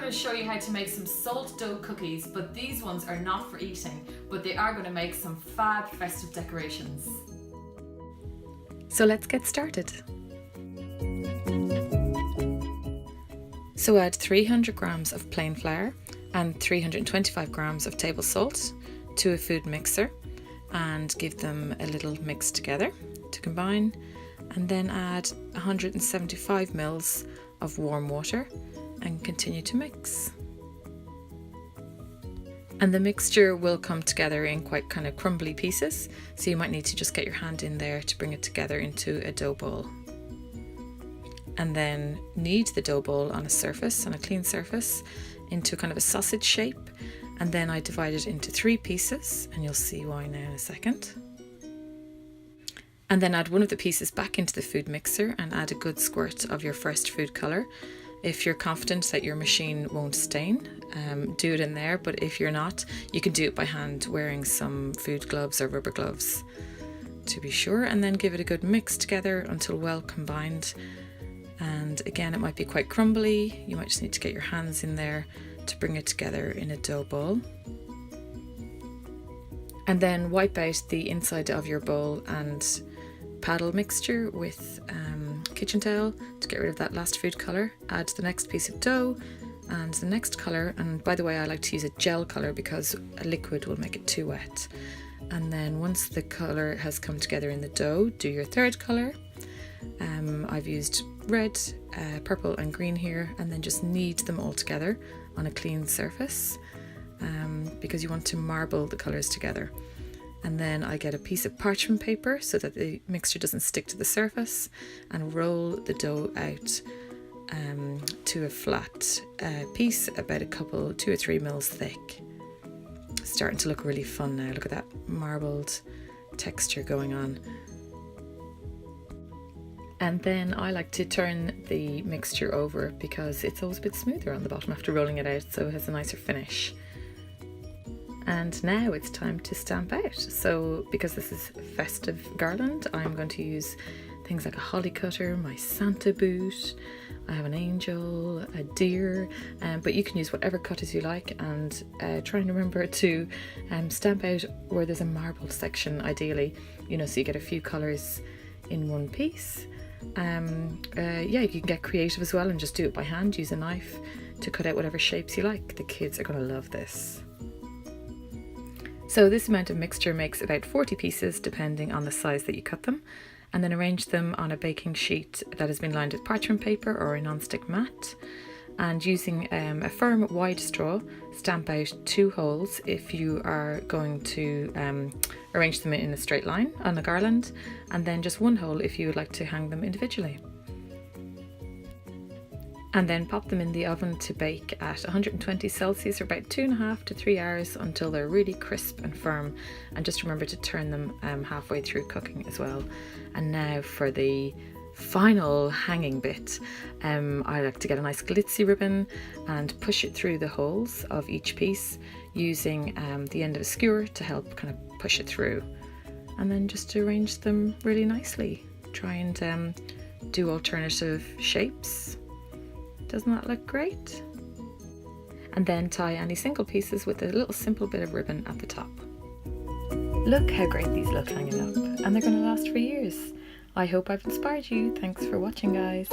going to show you how to make some salt dough cookies, but these ones are not for eating, but they are going to make some fab festive decorations. So let's get started. So add 300 grams of plain flour and 325 grams of table salt to a food mixer and give them a little mix together to combine, and then add 175 ml of warm water and continue to mix. And the mixture will come together in quite kind of crumbly pieces, so you might need to just get your hand in there to bring it together into a dough ball. And then knead the dough ball on a clean surface, into kind of a sausage shape, and then I divide it into 3 pieces, and you'll see why now in a second. And then add one of the pieces back into the food mixer and add a good squirt of your first food colour. If you're confident that your machine won't stain, do it in there, but if you're not, you can do it by hand wearing some food gloves or rubber gloves to be sure, and then give it a good mix together until well combined. And again, it might be quite crumbly, you might just need to get your hands in there to bring it together in a dough ball. And then wipe out the inside of your bowl and paddle mixture with kitchen towel to get rid of that last food colour. Add the next piece of dough and the next colour, and by the way I like to use a gel colour because a liquid will make it too wet. And then once the colour has come together in the dough, do your third colour. I've used red, purple and green here, and then just knead them all together on a clean surface because you want to marble the colours together. And then I get a piece of parchment paper so that the mixture doesn't stick to the surface, and roll the dough out to a flat piece about 2 or 3 mils thick. Starting to look really fun now. Look at that marbled texture going on. And then I like to turn the mixture over because it's always a bit smoother on the bottom after rolling it out, so it has a nicer finish. And now it's time to stamp out. So because this is festive garland, I'm going to use things like a holly cutter, my Santa boot, I have an angel, a deer, but you can use whatever cutters you like, and try and remember to stamp out where there's a marbled section ideally, so you get a few colours in one piece. Yeah, you can get creative as well and just do it by hand. Use a knife to cut out whatever shapes you like. The kids are going to love this. So this amount of mixture makes about 40 pieces depending on the size that you cut them, and then arrange them on a baking sheet that has been lined with parchment paper or a non-stick mat, and using a firm wide straw, stamp out 2 holes if you are going to arrange them in a straight line on a garland, and then just 1 hole if you would like to hang them individually. And then pop them in the oven to bake at 120 Celsius for about 2.5 to 3 hours until they're really crisp and firm, and just remember to turn them halfway through cooking as well. And now for the final hanging bit. I like to get a nice glitzy ribbon and push it through the holes of each piece using the end of a skewer to help kind of push it through, and then just arrange them really nicely. Try and do alternative shapes. Doesn't that look great? And then tie any single pieces with a little simple bit of ribbon at the top. Look how great these look hanging up, and they're going to last for years. I hope I've inspired you. Thanks for watching, guys.